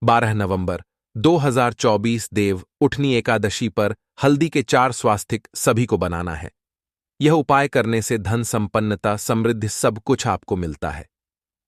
12 नवंबर 2024 देव उठनी एकादशी पर हल्दी के 4 स्वास्तिक सभी को बनाना है। यह उपाय करने से धन संपन्नता समृद्धि सब कुछ आपको मिलता है।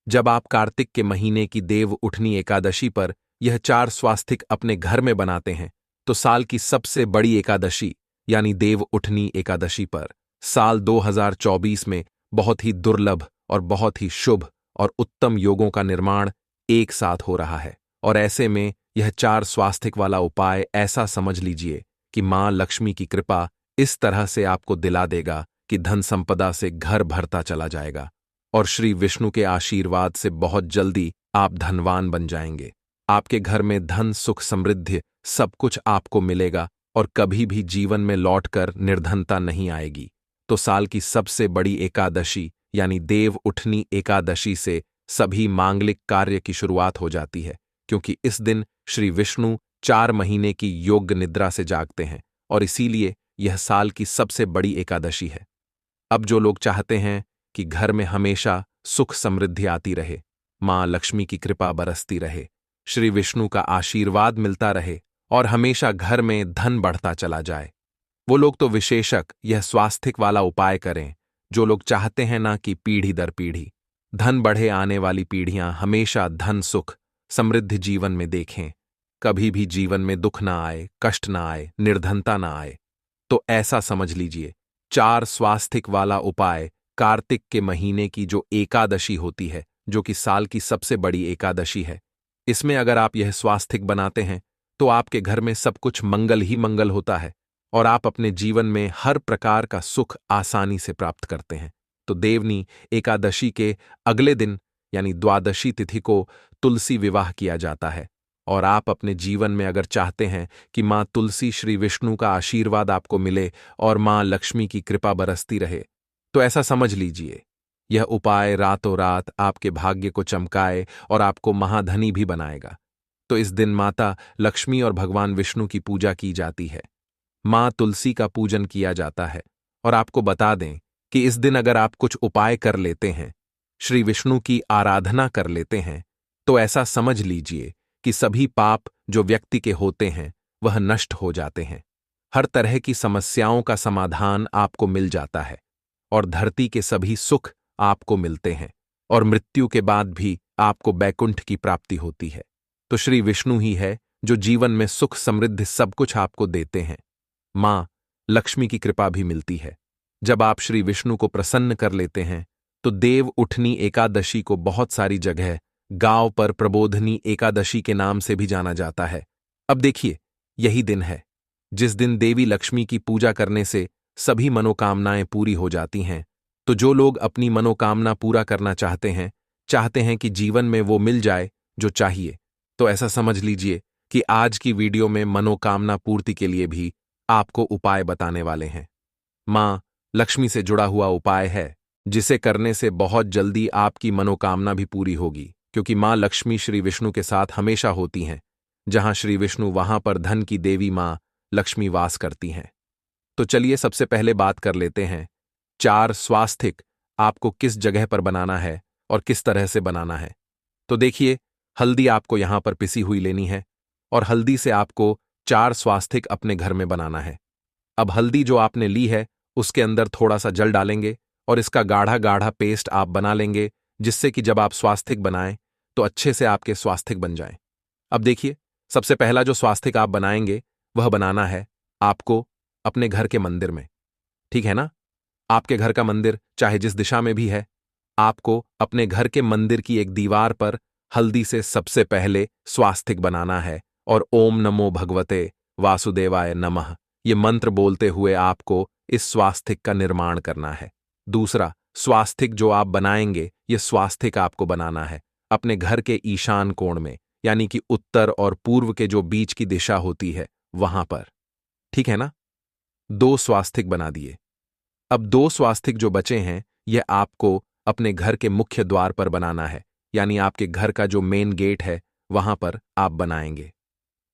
जब आप कार्तिक के महीने की देव उठनी एकादशी पर यह 4 स्वास्तिक अपने घर में बनाते हैं तो साल की सबसे बड़ी एकादशी यानी देव उठनी एकादशी पर साल 2024 में बहुत ही दुर्लभ और बहुत ही शुभ और उत्तम योगों का निर्माण एक साथ हो रहा है। और ऐसे में यह 4 स्वास्तिक वाला उपाय ऐसा समझ लीजिए कि मां लक्ष्मी की कृपा इस तरह से आपको दिला देगा कि धन संपदा से घर भरता चला जाएगा और श्री विष्णु के आशीर्वाद से बहुत जल्दी आप धनवान बन जाएंगे। आपके घर में धन सुख समृद्धि सब कुछ आपको मिलेगा और कभी भी जीवन में लौटकर निर्धनता नहीं आएगी। तो साल की सबसे बड़ी एकादशी यानी देव उठनी एकादशी से सभी मांगलिक कार्य की शुरुआत हो जाती है, क्योंकि इस दिन श्री विष्णु 4 महीने की योग्य निद्रा से जागते हैं और इसीलिए यह साल की सबसे बड़ी एकादशी है। अब जो लोग चाहते हैं कि घर में हमेशा सुख समृद्धि आती रहे, मां लक्ष्मी की कृपा बरसती रहे, श्री विष्णु का आशीर्वाद मिलता रहे और हमेशा घर में धन बढ़ता चला जाए, वो लोग तो विशेषक यह स्वास्तिक वाला उपाय करें। जो लोग चाहते हैं ना कि पीढ़ी दर पीढ़ी धन बढ़े, आने वाली पीढ़ियां हमेशा धन सुख समृद्धि जीवन में देखें, कभी भी जीवन में दुख ना आए, कष्ट ना आए, निर्धनता ना आए, तो ऐसा समझ लीजिए 4 स्वास्तिक वाला उपाय कार्तिक के महीने की जो एकादशी होती है, जो कि साल की सबसे बड़ी एकादशी है, इसमें अगर आप यह स्वास्तिक बनाते हैं तो आपके घर में सब कुछ मंगल ही मंगल होता है और आप अपने जीवन में हर प्रकार का सुख आसानी से प्राप्त करते हैं। तो देवनी एकादशी के अगले दिन यानी द्वादशी तिथि को तुलसी विवाह किया जाता है और आप अपने जीवन में अगर चाहते हैं कि मां तुलसी श्री विष्णु का आशीर्वाद आपको मिले और मां लक्ष्मी की कृपा बरसती रहे, तो ऐसा समझ लीजिए यह उपाय रातों रात आपके भाग्य को चमकाए और आपको महाधनी भी बनाएगा। तो इस दिन माता लक्ष्मी और भगवान विष्णु की पूजा की जाती है, मां तुलसी का पूजन किया जाता है। और आपको बता दें कि इस दिन अगर आप कुछ उपाय कर लेते हैं, श्री विष्णु की आराधना कर लेते हैं, तो ऐसा समझ लीजिए कि सभी पाप जो व्यक्ति के होते हैं वह नष्ट हो जाते हैं, हर तरह की समस्याओं का समाधान आपको मिल जाता है और धरती के सभी सुख आपको मिलते हैं और मृत्यु के बाद भी आपको बैकुंठ की प्राप्ति होती है। तो श्री विष्णु ही है जो जीवन में सुख समृद्धि सब कुछ आपको देते हैं। मां लक्ष्मी की कृपा भी मिलती है। जब आप श्री विष्णु को प्रसन्न कर लेते हैं तो देव उठनी एकादशी को बहुत सारी जगह गांव पर प्रबोधनी एकादशी के नाम से भी जाना जाता है। अब देखिए, यही दिन है जिस दिन देवी लक्ष्मी की पूजा करने से सभी मनोकामनाएं पूरी हो जाती हैं। तो जो लोग अपनी मनोकामना पूरा करना चाहते हैं कि जीवन में वो मिल जाए जो चाहिए, तो ऐसा समझ लीजिए कि आज की वीडियो में मनोकामना पूर्ति के लिए भी आपको उपाय बताने वाले हैं। मां लक्ष्मी से जुड़ा हुआ उपाय है जिसे करने से बहुत जल्दी आपकी मनोकामना भी पूरी होगी, क्योंकि मां लक्ष्मी श्री विष्णु के साथ हमेशा होती हैं। जहां श्री विष्णु वहां पर धन की देवी मां लक्ष्मी वास करती हैं। तो चलिए सबसे पहले बात कर लेते हैं 4 स्वास्तिक आपको किस जगह पर बनाना है और किस तरह से बनाना है। तो देखिए, हल्दी आपको यहां पर पिसी हुई लेनी है और हल्दी से आपको 4 स्वास्तिक अपने घर में बनाना है। अब हल्दी जो आपने ली है उसके अंदर थोड़ा सा जल डालेंगे और इसका गाढ़ा गाढ़ा पेस्ट आप बना लेंगे, जिससे कि जब आप स्वास्तिक बनाएं तो अच्छे से आपके स्वास्तिक बन जाएं। अब देखिए, सबसे पहला जो स्वास्तिक आप बनाएंगे वह बनाना है आपको अपने घर के मंदिर में, ठीक है ना। आपके घर का मंदिर चाहे जिस दिशा में भी है, आपको अपने घर के मंदिर की एक दीवार पर हल्दी से सबसे पहले स्वास्तिक बनाना है और ओम नमो भगवते वासुदेवाय नमः ये मंत्र बोलते हुए आपको इस स्वास्तिक का निर्माण करना है। दूसरा स्वास्तिक जो आप बनाएंगे, ये स्वास्तिक आपको बनाना है अपने घर के ईशान कोण में, यानी कि उत्तर और पूर्व के जो बीच की दिशा होती है वहां पर, ठीक है ना। 2 स्वास्तिक बना दिए। अब 2 स्वास्तिक जो बचे हैं यह आपको अपने घर के मुख्य द्वार पर बनाना है, यानी आपके घर का जो मेन गेट है वहां पर आप बनाएंगे।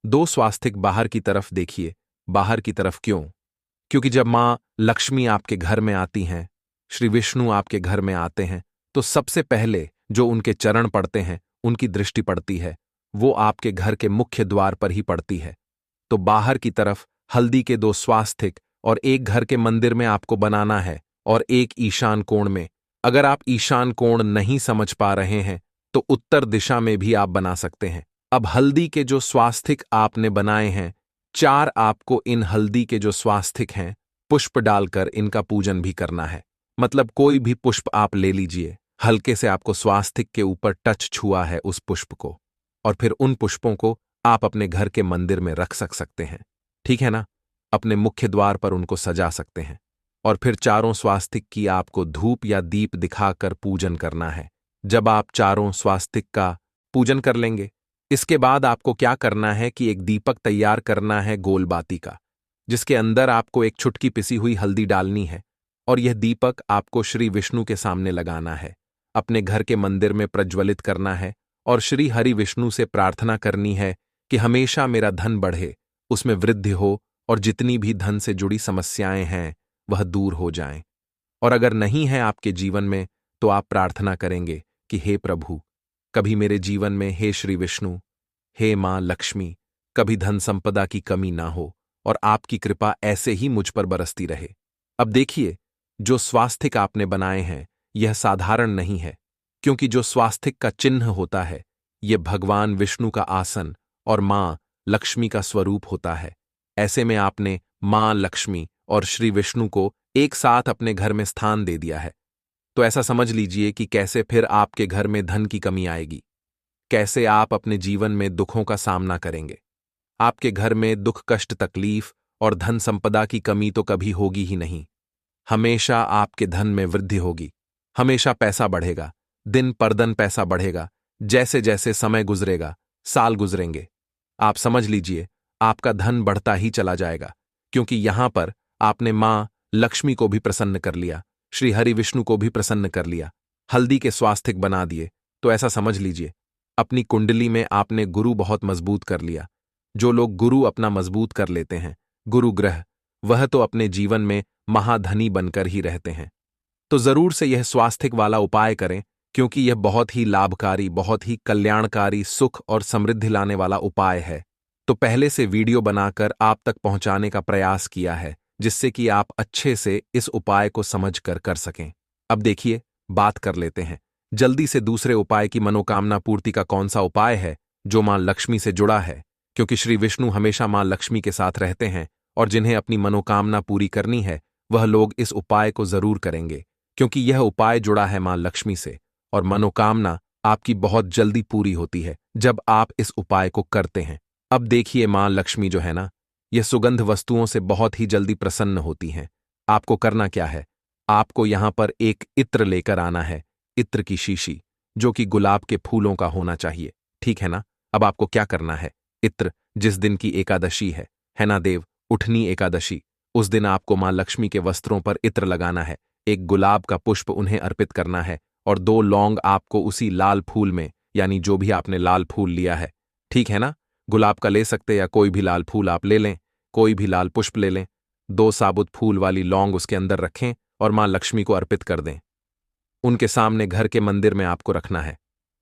2 स्वास्तिक बाहर की तरफ देखिए। बाहर की तरफ क्यों? क्योंकि जब मां लक्ष्मी आपके घर में आती हैं, श्री विष्णु आपके घर में आते हैं, तो सबसे पहले जो उनके चरण पड़ते हैं, उनकी दृष्टि पड़ती है, वो आपके घर के मुख्य द्वार पर ही पड़ती है। तो बाहर की तरफ हल्दी के 2 स्वास्तिक और एक घर के मंदिर में आपको बनाना है और एक ईशान कोण में। अगर आप ईशान कोण नहीं समझ पा रहे हैं तो उत्तर दिशा में भी आप बना सकते हैं। अब हल्दी के जो स्वास्तिक आपने बनाए हैं, 4 आपको इन हल्दी के जो स्वास्तिक हैं पुष्प डालकर इनका पूजन भी करना है। मतलब कोई भी पुष्प आप ले लीजिए, हल्के से आपको स्वास्तिक के ऊपर टच छुआ है उस पुष्प को, और फिर उन पुष्पों को आप अपने घर के मंदिर में रख सकते हैं। ठीक है ना? अपने मुख्य द्वार पर उनको सजा सकते हैं और फिर चारों स्वास्तिक की आपको धूप या दीप दिखाकर पूजन करना है। जब आप चारों स्वास्तिक का पूजन कर लेंगे, इसके बाद आपको क्या करना है कि एक दीपक तैयार करना है गोल बाती का, जिसके अंदर आपको एक चुटकी पिसी हुई हल्दी डालनी है और यह दीपक आपको श्री विष्णु के सामने लगाना है, अपने घर के मंदिर में प्रज्वलित करना है और श्री हरि विष्णु से प्रार्थना करनी है कि हमेशा मेरा धन बढ़े, उसमें वृद्धि हो और जितनी भी धन से जुड़ी समस्याएं हैं वह दूर हो जाएं। और अगर नहीं है आपके जीवन में तो आप प्रार्थना करेंगे कि हे प्रभु, कभी मेरे जीवन में, हे श्री विष्णु, हे मां लक्ष्मी, कभी धन संपदा की कमी ना हो और आपकी कृपा ऐसे ही मुझ पर बरसती रहे। अब देखिए, जो स्वास्तिक आपने बनाए हैं यह साधारण नहीं है, क्योंकि जो स्वास्तिक का चिन्ह होता है यह भगवान विष्णु का आसन और मां लक्ष्मी का स्वरूप होता है। ऐसे में आपने मां लक्ष्मी और श्री विष्णु को एक साथ अपने घर में स्थान दे दिया है। तो ऐसा समझ लीजिए कि कैसे फिर आपके घर में धन की कमी आएगी, कैसे आप अपने जीवन में दुखों का सामना करेंगे। आपके घर में दुख, कष्ट, तकलीफ और धन संपदा की कमी तो कभी होगी ही नहीं। हमेशा आपके धन में वृद्धि होगी, हमेशा पैसा बढ़ेगा, दिन पर दिन पैसा बढ़ेगा। जैसे जैसे समय गुजरेगा, साल गुजरेंगे, आप समझ लीजिए आपका धन बढ़ता ही चला जाएगा, क्योंकि यहां पर आपने मां लक्ष्मी को भी प्रसन्न कर लिया, श्री हरि विष्णु को भी प्रसन्न कर लिया, हल्दी के स्वास्तिक बना दिए। तो ऐसा समझ लीजिए अपनी कुंडली में आपने गुरु बहुत मजबूत कर लिया। जो लोग गुरु अपना मजबूत कर लेते हैं, गुरु ग्रह, वह तो अपने जीवन में महाधनी बनकर ही रहते हैं। तो जरूर से यह स्वास्तिक वाला उपाय करें, क्योंकि यह बहुत ही लाभकारी, बहुत ही कल्याणकारी, सुख और समृद्धि लाने वाला उपाय है। तो पहले से वीडियो बनाकर आप तक पहुंचाने का प्रयास किया है, जिससे कि आप अच्छे से इस उपाय को समझ कर सकें। अब देखिए, बात कर लेते हैं जल्दी से दूसरे उपाय की। मनोकामना पूर्ति का कौन सा उपाय है जो मां लक्ष्मी से जुड़ा है, क्योंकि श्री विष्णु हमेशा मां लक्ष्मी के साथ रहते हैं और जिन्हें अपनी मनोकामना पूरी करनी है वह लोग इस उपाय को जरूर करेंगे, क्योंकि यह उपाय जुड़ा है मां लक्ष्मी से और मनोकामना आपकी बहुत जल्दी पूरी होती है जब आप इस उपाय को करते हैं। अब देखिए, मां लक्ष्मी जो है ना, यह सुगंध वस्तुओं से बहुत ही जल्दी प्रसन्न होती हैं। आपको करना क्या है, आपको यहां पर एक इत्र लेकर आना है, इत्र की शीशी, जो कि गुलाब के फूलों का होना चाहिए। ठीक है ना? अब आपको क्या करना है, इत्र जिस दिन की एकादशी है ना देव, उठनी एकादशी, उस दिन आपको मां लक्ष्मी के वस्त्रों पर इत्र लगाना है, एक गुलाब का पुष्प उन्हें अर्पित करना है और 2 लौंग आपको उसी लाल फूल में, यानी जो भी आपने लाल फूल लिया है, ठीक है ना, गुलाब का ले सकते या कोई भी लाल फूल आप ले लें, कोई भी लाल पुष्प ले लें, 2 साबुत फूल वाली लौंग उसके अंदर रखें और मां लक्ष्मी को अर्पित कर दें। उनके सामने घर के मंदिर में आपको रखना है,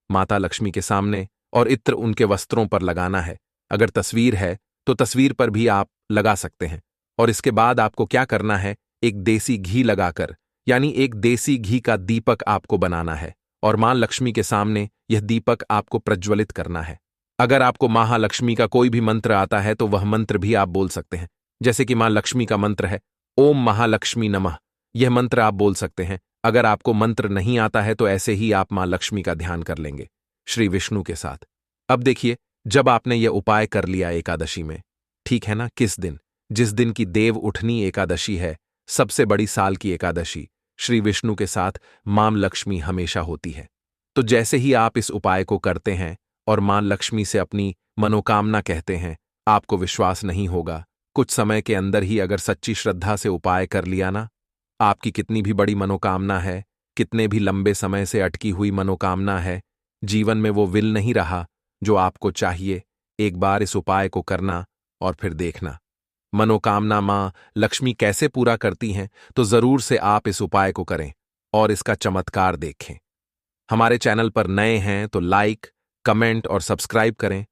माता लक्ष्मी के सामने, और इत्र उनके वस्त्रों पर लगाना है। अगर तस्वीर है तो तस्वीर पर भी आप लगा सकते हैं। और इसके बाद आपको क्या करना है, एक देसी घी लगाकर, यानी एक देसी घी का दीपक आपको बनाना है और मां लक्ष्मी के सामने यह दीपक आपको प्रज्वलित करना है। अगर आपको महालक्ष्मी का कोई भी मंत्र आता है तो वह मंत्र भी आप बोल सकते हैं, जैसे कि मां लक्ष्मी का मंत्र है ओम महालक्ष्मी नमः, यह मंत्र आप बोल सकते हैं। अगर आपको मंत्र नहीं आता है तो ऐसे ही आप मां लक्ष्मी का ध्यान कर लेंगे श्री विष्णु के साथ। अब देखिए, जब आपने यह उपाय कर लिया एकादशी में, ठीक है ना, किस दिन, जिस दिन की देव उठनी एकादशी है, सबसे बड़ी साल की एकादशी, श्री विष्णु के साथ मां लक्ष्मी हमेशा होती है। तो जैसे ही आप इस उपाय को करते हैं और मां लक्ष्मी से अपनी मनोकामना कहते हैं, आपको विश्वास नहीं होगा, कुछ समय के अंदर ही अगर सच्ची श्रद्धा से उपाय कर लिया ना, आपकी कितनी भी बड़ी मनोकामना है, कितने भी लंबे समय से अटकी हुई मनोकामना है, जीवन में वो विल नहीं रहा जो आपको चाहिए, एक बार इस उपाय को करना और फिर देखना मनोकामना मां लक्ष्मी कैसे पूरा करती हैं। तो जरूर से आप इस उपाय को करें और इसका चमत्कार देखें। हमारे चैनल पर नए हैं तो लाइक, कमेंट और सब्सक्राइब करें